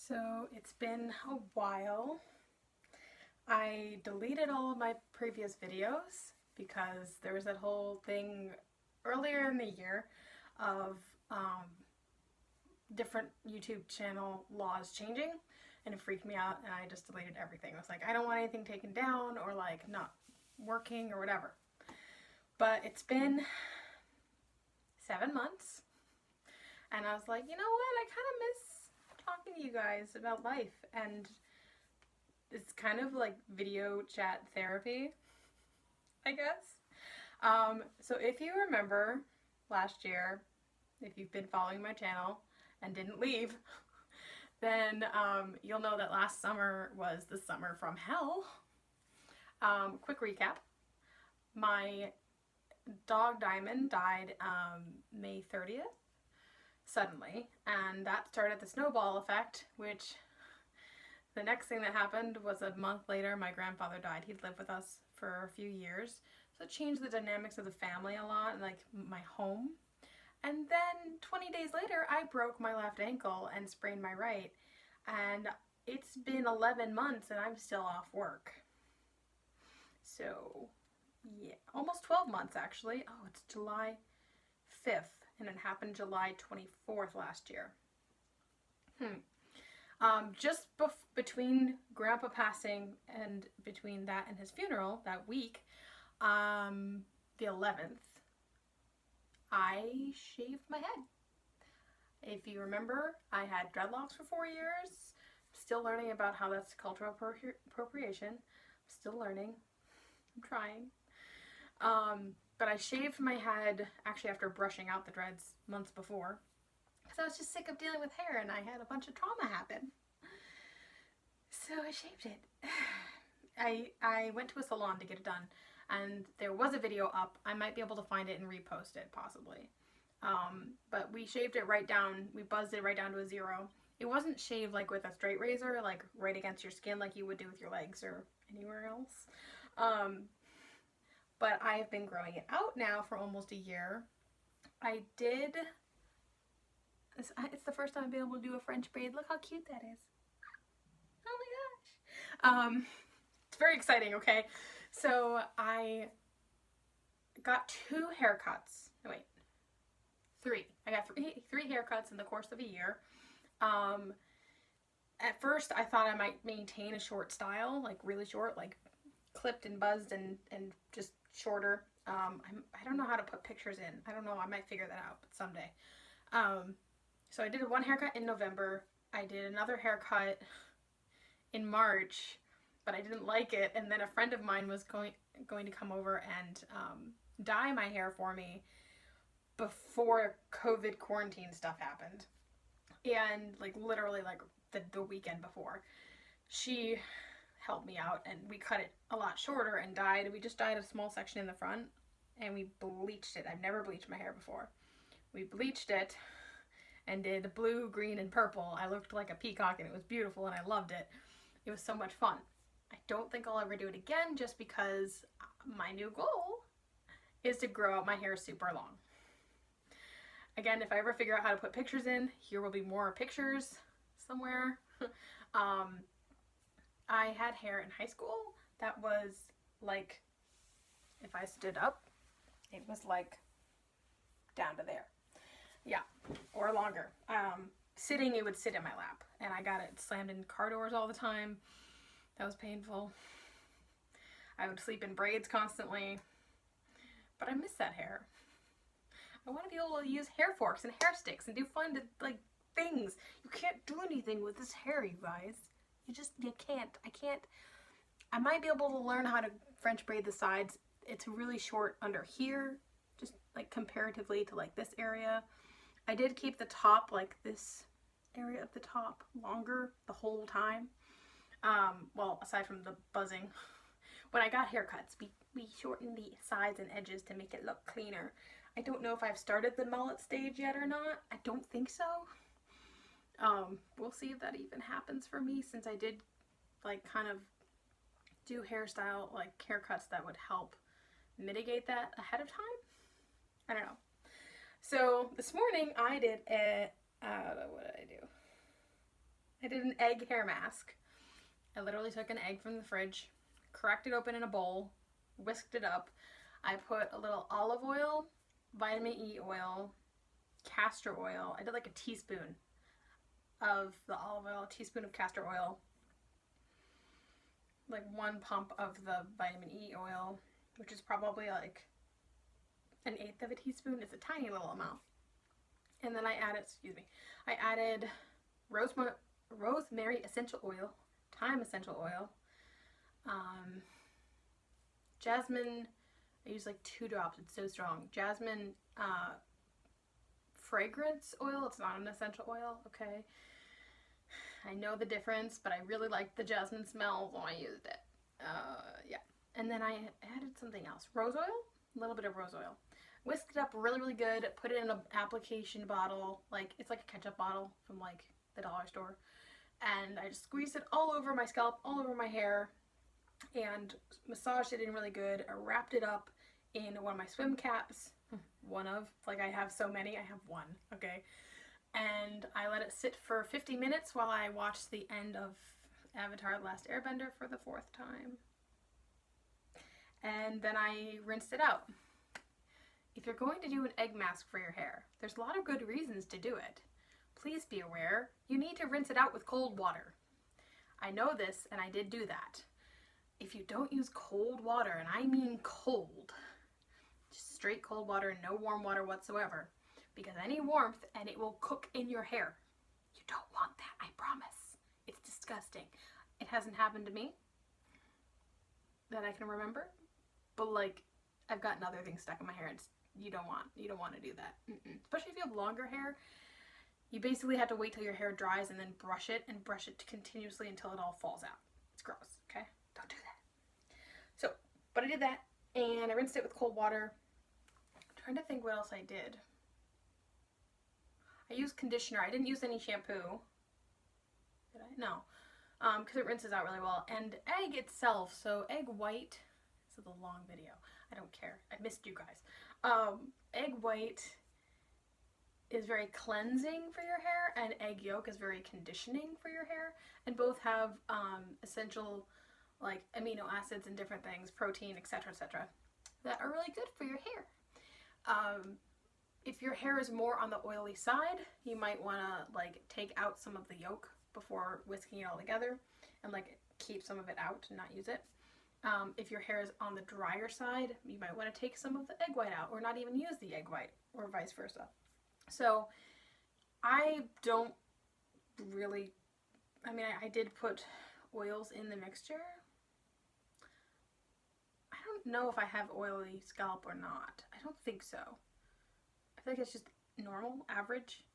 So it's been a while. I deleted all of my previous videos because there was that whole thing earlier in the year of different YouTube channel laws changing, and it freaked me out, and I just deleted everything. I was like, I don't want anything taken down or like not working or whatever. But it's been 7 months, and I was like, you know what, I kind of miss talking to you guys about life, and it's kind of like video chat therapy, I guess. So if you remember last year, if you've been following my channel and didn't leave, then you'll know that last summer was the summer from hell. Quick recap. My dog Diamond died May 30th, suddenly, and that started the snowball effect, which the next thing that happened was a month later my grandfather died. He'd lived with us for a few years, so it changed the dynamics of the family a lot, and like my home. And then 20 days later I broke my left ankle and sprained my right, and it's been 11 months and I'm still off work. So yeah, almost 12 months actually. Oh, it's July 5th and it happened July 24th last year. Just between Grandpa passing and between that and his funeral that week, the 11th, I shaved my head. If you remember, I had dreadlocks for 4 years. Still learning about how that's cultural appropriation. Still learning. I'm trying. But I shaved my head actually after brushing out the dreads months before, because I was just sick of dealing with hair and I had a bunch of trauma happen. So I shaved it. I went to a salon to get it done, and there was a video up. I might be able to find it and repost it, possibly. But we shaved it right down. We buzzed it right down to a 0. It wasn't shaved like with a straight razor, like right against your skin like you would do with your legs or anywhere else. But I have been growing it out now for almost a year. It's the first time I've been able to do a French braid. Look how cute that is. Oh my gosh. It's very exciting, okay? So I got 2 haircuts. No, wait. 3. I got three haircuts in the course of a year. At first I thought I might maintain a short style, like really short, like clipped and buzzed and just shorter. I don't know how to put pictures in. I don't know. I might figure that out someday. So I did one haircut in November. I did another haircut in March, but I didn't like it. And then a friend of mine was going to come over and dye my hair for me before COVID quarantine stuff happened. And like literally like the weekend before, she helped me out and we cut it a lot shorter and dyed. We just dyed a small section in the front and we bleached it. I've never bleached my hair before. We bleached it and did blue, green, and purple. I looked like a peacock and it was beautiful and I loved it. It was so much fun. I don't think I'll ever do it again, just because my new goal is to grow out my hair super long. Again, if I ever figure out how to put pictures in, here will be more pictures somewhere. I had hair in high school that was like, if I stood up, it was like down to there. Yeah, or longer. Sitting, it would sit in my lap, and I got it slammed in car doors all the time. That was painful. I would sleep in braids constantly, but I miss that hair. I want to be able to use hair forks and hair sticks and do fun like things. You can't do anything with this hair, you guys. You can't. I might be able to learn how to French braid the sides. It's really short under here, just like comparatively to like this area. I did keep the top, like this area of the top, longer the whole time. Well, aside from the buzzing. When I got haircuts, we shortened the sides and edges to make it look cleaner. I don't know if I've started the mullet stage yet or not. I don't think so. We'll see if that even happens for me, since I did like kind of do hairstyle, like haircuts that would help mitigate that ahead of time. I don't know. So this morning I did what did I do? I did an egg hair mask. I literally took an egg from the fridge, cracked it open in a bowl, whisked it up. I put a little olive oil, vitamin E oil, castor oil. I did like a teaspoon of the olive oil, a teaspoon of castor oil, like 1 pump of the vitamin E oil, which is probably like 1/8 of a teaspoon. It's a tiny little amount. And then I added rosemary essential oil, thyme essential oil, jasmine. I use like 2 drops. It's so strong. Jasmine fragrance oil. It's not an essential oil, okay? I know the difference, but I really liked the jasmine smell when I used it. Yeah. And then I added something else. Rose oil? A little bit of rose oil. Whisked it up really, really good. Put it in an application bottle. Like, it's like a ketchup bottle from like the dollar store. And I just squeezed it all over my scalp, all over my hair, and massaged it in really good. I wrapped it up in one of my swim caps. Like I have so many, I have one, okay? And I let it sit for 50 minutes while I watched the end of Avatar: The Last Airbender for the 4th time. And then I rinsed it out. If you're going to do an egg mask for your hair, there's a lot of good reasons to do it. Please be aware, you need to rinse it out with cold water. I know this, and I did do that. If you don't use cold water, and I mean cold, just straight cold water, no warm water whatsoever, because any warmth and it will cook in your hair. You don't want that, I promise. It's disgusting. It hasn't happened to me that I can remember, but like I've gotten other things stuck in my hair. You don't want to do that. Especially if you have longer hair. You basically have to wait till your hair dries and then brush it continuously until it all falls out. It's gross, okay? Don't do that. So, but I did that and I rinsed it with cold water. I'm trying to think what else I did. I used conditioner. I didn't use any shampoo. Did I? No. Because it rinses out really well. And egg itself, so egg white, this is a long video. I don't care. I missed you guys. Egg white is very cleansing for your hair, and egg yolk is very conditioning for your hair. And both have essential like amino acids and different things, protein, etc., that are really good for your hair. If your hair is more on the oily side, you might want to like take out some of the yolk before whisking it all together and like keep some of it out and not use it. If your hair is on the drier side, you might want to take some of the egg white out or not even use the egg white, or vice versa. So I don't really, I mean, I did put oils in the mixture. I don't know if I have oily scalp or not. I don't think so. I feel like it's just normal, average.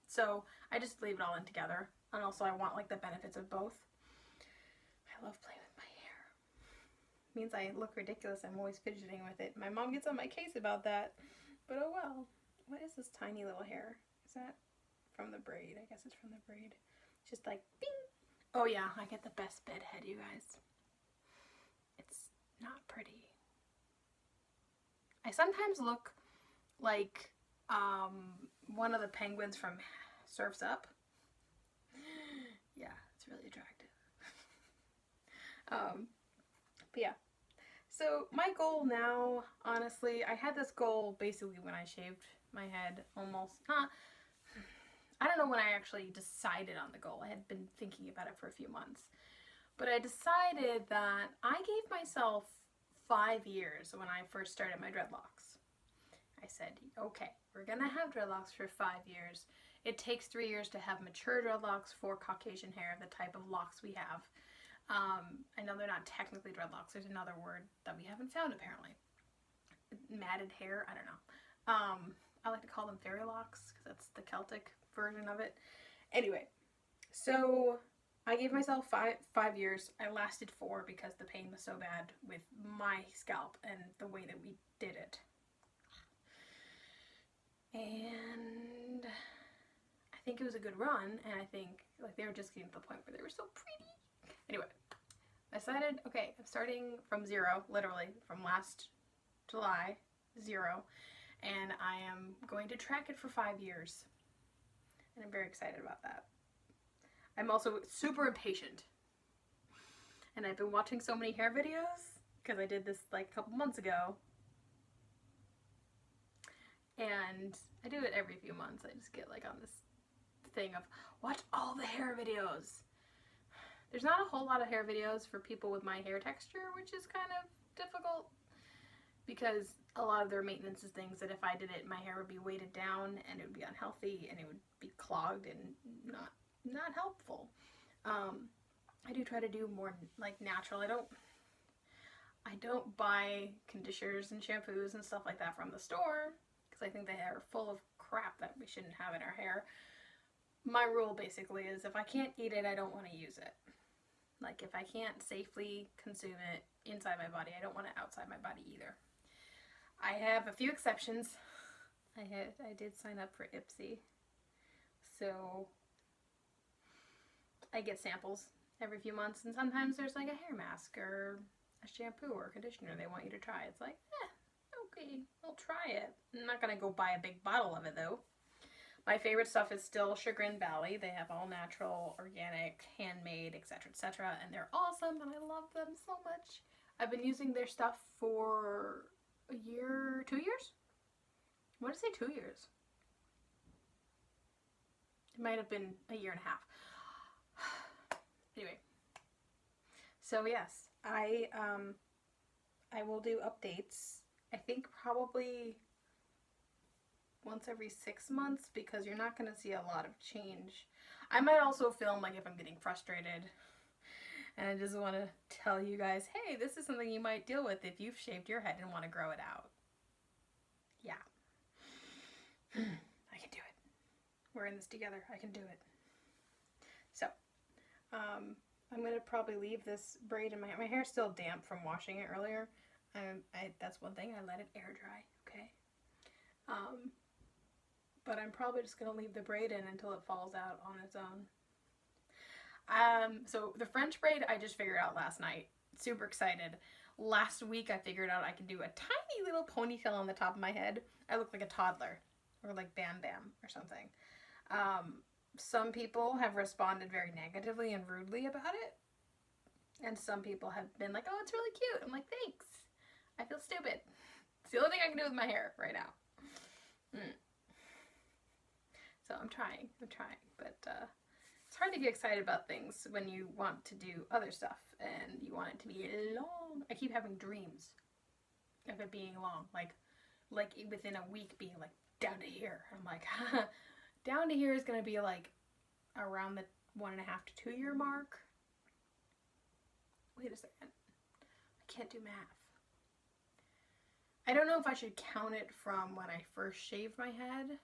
So I just leave it all in together. And also I want like the benefits of both. I love playing with my hair. It means I look ridiculous. I'm always fidgeting with it. My mom gets on my case about that. But oh well. What is this tiny little hair? Is that from the braid? I guess it's from the braid. It's just like bing. Oh yeah, I get the best bed head, you guys. It's not pretty. I sometimes look like one of the penguins from Surf's Up. Yeah, it's really attractive. But yeah. So my goal now, honestly, I had this goal basically when I shaved my head almost. I don't know when I actually decided on the goal. I had been thinking about it for a few months. But I decided that I gave myself 5 years when I first started my dreadlocks. I said, okay, we're going to have dreadlocks for 5 years. It takes 3 years to have mature dreadlocks for Caucasian hair, the type of locks we have. I know they're not technically dreadlocks. There's another word that we haven't found apparently. Matted hair, I don't know. I like to call them fairy locks because that's the Celtic version of it. Anyway, so I gave myself 5 years. I lasted 4 because the pain was so bad with my scalp and the way that we did it. And I think it was a good run, and I think like they were just getting to the point where they were so pretty. Anyway, I decided, okay, I'm starting from 0, literally, from last July, 0, and I am going to track it for 5 years. And I'm very excited about that. I'm also super impatient. And I've been watching so many hair videos because I did this like a couple months ago. And I do it every few months. I just get like on this thing of watch all the hair videos. There's not a whole lot of hair videos for people with my hair texture, which is kind of difficult because a lot of their maintenance is things that if I did it, my hair would be weighted down and it would be unhealthy and it would be clogged and not helpful. I do try to do more like natural. I don't buy conditioners and shampoos and stuff like that from the store because I think they are full of crap that we shouldn't have in our hair. My rule basically is if I can't eat it, I don't want to use it. Like if I can't safely consume it inside my body, I don't want it outside my body either. I have a few exceptions. I did sign up for IPSY, so I get samples every few months, and sometimes there's like a hair mask or a shampoo or conditioner they want you to try. It's like, okay, I'll try it. I'm not gonna go buy a big bottle of it though. My favorite stuff is still Chagrin Valley. They have all natural, organic, handmade, etc., and they're awesome, and I love them so much. I've been using their stuff for a year, 2 years? I want to say 2 years. It might have been a year and a half. Anyway, so yes, I will do updates. I think probably once every 6 months because you're not going to see a lot of change. I might also film like if I'm getting frustrated and I just want to tell you guys, hey, this is something you might deal with if you've shaved your head and want to grow it out. Yeah. I can do it. We're in this together. I can do it. So, I'm going to probably leave this braid in my hair. My hair's still damp from washing it earlier. That's one thing. I let it air dry, okay? But I'm probably just going to leave the braid in until it falls out on its own. So the French braid I just figured out last night. Super excited. Last week I figured out I could do a tiny little ponytail on the top of my head. I look like a toddler or like Bam Bam or something. Some people have responded very negatively and rudely about it. And some people have been like, oh, it's really cute. I'm like, thanks. I feel stupid. It's the only thing I can do with my hair right now. So I'm trying, but it's hard to get excited about things when you want to do other stuff and you want it to be long. I keep having dreams of it being long, like within a week being like down to here. I'm like, down to here is gonna be like around the 1.5 to 2 year mark. Wait a second, I can't do math. I don't know if I should count it from when I first shaved my head,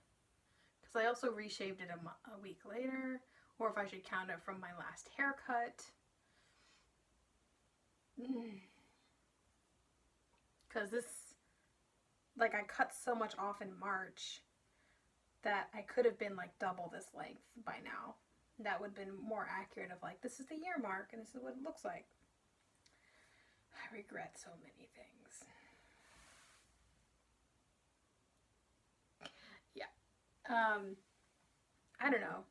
because I also reshaved it a week later, or if I should count it from my last haircut. Because this, like, I cut so much off in March that I could have been like double this length by now. That would have been more accurate of like, this is the year mark and this is what it looks like. I regret so many things. Yeah. I don't know.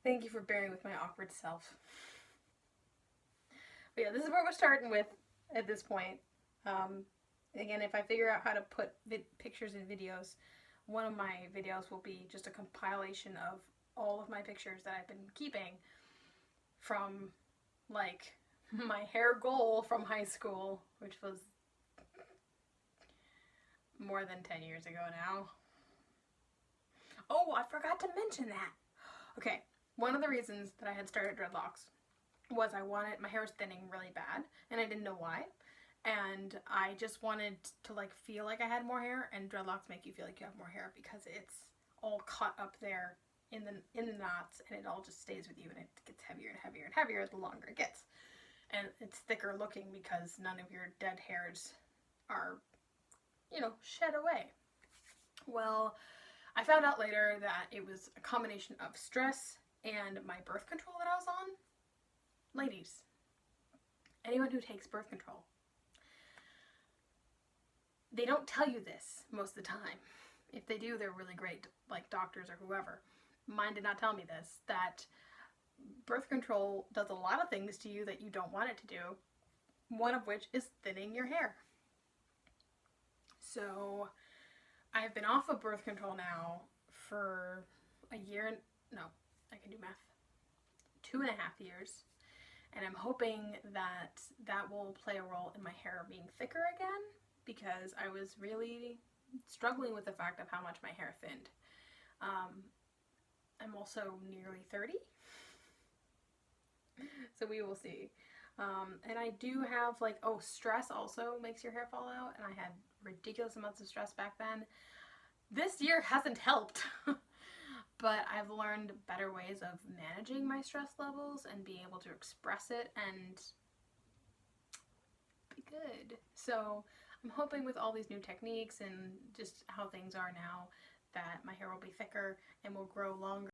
Thank you for bearing with my awkward self. But yeah, this is where we're starting with at this point. Again, if I figure out how to put pictures in videos, one of my videos will be just a compilation of all of my pictures that I've been keeping from, like, my hair goal from high school, which was more than 10 years ago now. Oh, I forgot to mention that. Okay, one of the reasons that I had started dreadlocks was my hair was thinning really bad, and I didn't know why. And I just wanted to like feel like I had more hair, and dreadlocks make you feel like you have more hair because it's all caught up there in the knots, and it all just stays with you, and it gets heavier and heavier and heavier the longer it gets. And it's thicker looking because none of your dead hairs are, you know, shed away. Well, I found out later that it was a combination of stress and my birth control that I was on. Ladies, anyone who takes birth control, they don't tell you this most of the time. If they do, they're really great, like doctors or whoever. mine did not tell me this, that birth control does a lot of things to you that you don't want it to do, one of which is thinning your hair. So I've been off of birth control now for a year, no, I can do math, 2.5 years. And I'm hoping that that will play a role in my hair being thicker again, because I was really struggling with the fact of how much my hair thinned. I'm also nearly 30, so we will see. And I do have like, oh, stress also makes your hair fall out, and I had ridiculous amounts of stress back then. This year hasn't helped, but I've learned better ways of managing my stress levels and being able to express it and be good. So I'm hoping with all these new techniques and just how things are now that my hair will be thicker and will grow longer.